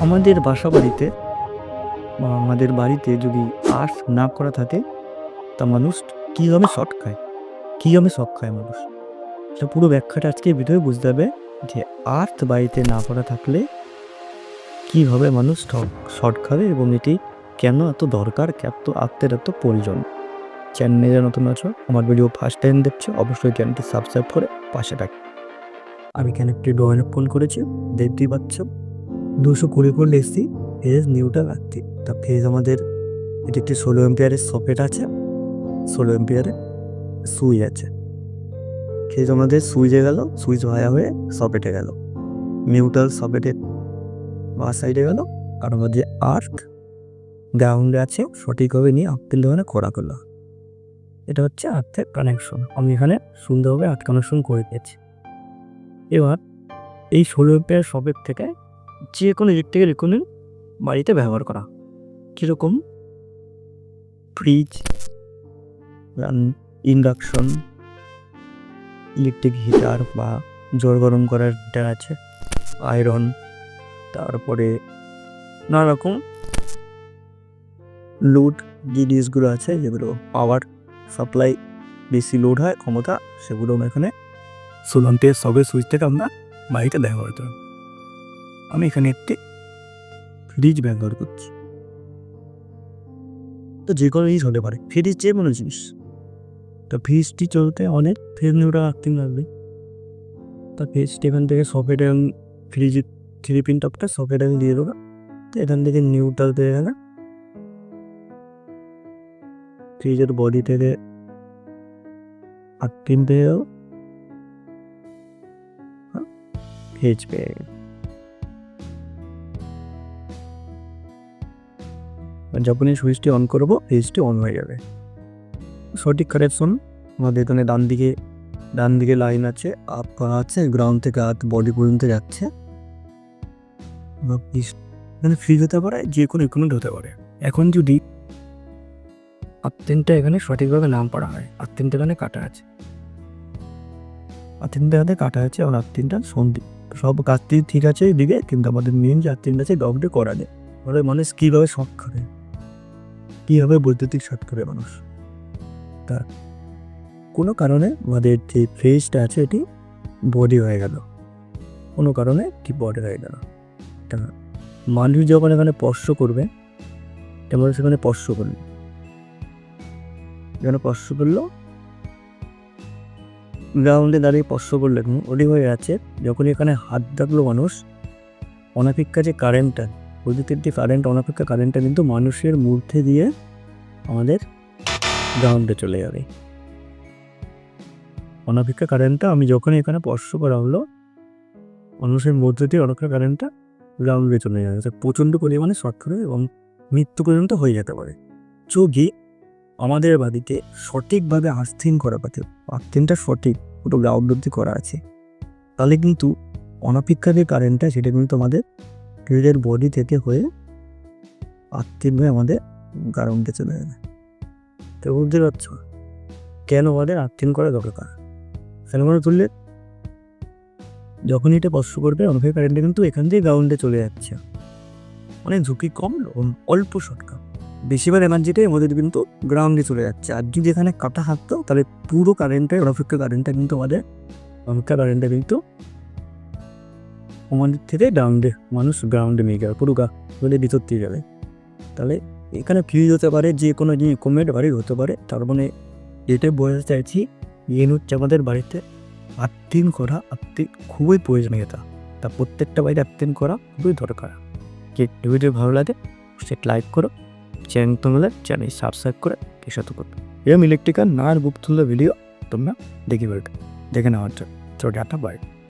আমাদের বাসাবাড়িতে বা আমাদের বাড়িতে যদি আর্থ না করা থাকে তা মানুষ কীভাবে শক খায়, কীভাবে শক খায় মানুষ, এটা পুরো ব্যাখ্যাটা আজকে ভিডিওয়ে বুঝতে হবে যে আর্থ বাড়িতে না করা থাকলে কীভাবে মানুষ শর্ট খাবে এবং এটি কেন এত দরকার, এত আর্থের এত প্রয়োজন। চ্যানেলে নতুন আছো, আমার ভিডিও ফার্স্ট টাইম দেখছো, অবশ্যই চ্যানেলটি সাবস্ক্রাইব করে পাশে থাক। আমি কেন একটি ডোয়েন ফোন করেছি দেখতেই পাচ্ছ, 220 করে এসছি ফেজ নিউট্রাল রাখতে। তা ফেজ আমাদের এটি একটি 16 এম্পিয়ারের সকেট আছে, 16 এম্পিয়ারের সুইচ আছে। ফেজ আমাদের সুইচে গেল, সুইচ ভায়া হয়ে সকেটে গেল, নিউট্রাল সকেটের বা সাইডে গেল। আর আমাদের আর্থ গ্রাউন্ডে আছে, সঠিকভাবে নিয়ে আর্থের ধরনের করা করলো। এটা হচ্ছে আর্থের কানেকশন। আমি এখানে সুন্দরভাবে আর্থ কানেকশন করে দিয়েছি। এবার এই 16 এম্পিয়ার সকেট থেকে যে কোনো ইলেকট্রিক্যাল ইকুইপমেন্ট বাড়িতে ব্যবহার করা, কীরকম ফ্রিজ, ইন্ডাকশন, ইলেকট্রিক হিটার বা জল গরম করার হিটার আছে, আয়রন, তারপরে নানা রকম লোড জিনিসগুলো আছে যেগুলো পাওয়ার সাপ্লাই বেশি লোড হয় ক্ষমতা, সেগুলো আমরা এখানে 16 এম্পিয়ার সকেট সুইচ থেকে আমরা বাড়িতে ব্যবহার করতে পারি। আমি এখানে একটি ফ্রিজ ব্যবহার করছি। তো যে কোনো জিনিস হতে পারে, ফ্রিজ যে কোনো জিনিস। তো ফ্রিজটি চলতে অনেক ফেজ নিউট্রাল আর্থিং লাগবে। তা ফেজটি এখান থেকে সকেটে, ফ্রিজের 3 পিন টপটা সকেটে আমি দিয়ে দেবো। তো এখান থেকে নিউট্রাল পেয়ে গেলে ফ্রিজের বডি থেকে আর্থিং পেয়ে যাবো, ফেজ পেয়ে গেল। যখনই সুইচটি অন করবো ফেজটি অন হয়ে যাবে। সঠিক কানেকশন আমাদের এখানে ডান দিকে লাইন আছে, আপ করা আছে, গ্রাউন্ড থেকে আর্থ বডি পর্যন্ত যাচ্ছে। এখানে ফ্রিজ হতে পারে, যে কোনো ইকুইপমেন্ট হতে পারে। এখন যদি আর্থিংটা এখানে সঠিকভাবে নাম পড়া হয়, আর্থিংটা এখানে কাটা আছে, আর্থিংটা এখানে কাটা আছে এবং আর্থিংটা সন্ধি সব কাজটি ঠিক আছে এদিকে, কিন্তু আমাদের মেন যে আর্থিংটা আছে ডগডে করা যায়। ফলে মানুষ কীভাবে শক করে, কীভাবে বৈদ্যুতিক শক করে মানুষ, তার কোনো কারণে আমাদের যে ফেজটা আছে এটি বডি হয়ে গেল, কোনো কারণে এটি বডি হয়ে গেল। মানুষ যখন এখানে স্পর্শ করবে, তেমন সেখানে স্পর্শ করবে, এখানে স্পর্শ করলো, গ্রাউন্ডে দাঁড়িয়ে স্পর্শ করলে ওডি হয়ে আছে। যখন এখানে হাত রাখলো মানুষ, অনাপেক্ষা যে কারেন্টটা, বৈদ্যুতিক যে কারেন্ট, অনাপেক্ষা কারেন্টটা কিন্তু মানুষের মধ্যে দিয়ে আমাদের গ্রাউন্ডে চলে যাবে। অনাপেক্ষা কারেন্টটা আমি যখন এখানে স্পর্শ করা হলো, মানুষের মধ্যে দিয়ে অনাপেক্ষা কারেন্টটা গ্রাউন্ডে চলে যাবে, প্রচণ্ড পরিমাণে শর্ট করে এবং মৃত্যু পর্যন্ত হয়ে যেতে পারে। যদি আমাদের বাড়িতে সঠিকভাবে আর্থিং করা পারে, আর্থিংটা সঠিক পুরো গ্রাউন্ড অব্দি করা আছে, তাহলে কিন্তু অনাপেক্ষা যে কারেন্টটা সেটা কিন্তু আমাদের ফ্রিজের বডি থেকে হয়ে আর্থিং হয়ে আমাদের গ্রাউন্ডে চলে যাবে। তো বুঝতে পারছো কেন আমাদের আর্থিং করা দরকার। সেখানে তুললে যখন এটা স্পর্শ করবে অনাপেক্ষা কারেন্টটা কিন্তু এখান থেকে গ্রাউন্ডে চলে যাচ্ছে, অনেক ঝুঁকি কম এবং অল্প শর্টকাট। বেশিরভাগ এনার্জিটাই আমাদের কিন্তু গ্রাউন্ডে চলে যাচ্ছে। আর যদি এখানে কাটা থাকতো তাহলে পুরো কারেন্টটা, অনাপেক্ষা কারেন্টটা কিন্তু আমাদের, অনাপেক্ষা কারেন্টটা কিন্তু আমাদের থেকে গ্রাউন্ডে, মানুষ গ্রাউন্ডে নিয়ে যাবে, পুরো বলে ভিতর দিয়ে যাবে। তাহলে এখানে ফ্রিজ হতে পারে, যে কোনো যে ইকুইপমেন্ট বাড়ির হতে পারে। তার মানে এটাই বোঝাতে চাইছি, এই হচ্ছে আমাদের বাড়িতে আর্থিং করা, আর্থিং খুবই প্রয়োজনীয়তা। তা প্রত্যেকটা বাড়িতে আর্থিং করা খুবই দরকার। যে ভিডিও ভালো লাগে সে লাইক করো, চ্যানেল তোমরা চ্যানেল সাবস্ক্রাইব করে পেশাতে করো। এরকম ইলেকট্রিক্যাল নানার গুপ্ত ভিডিও তোমরা দেখে নেওয়ার জন্য। তো ডাটা বাই।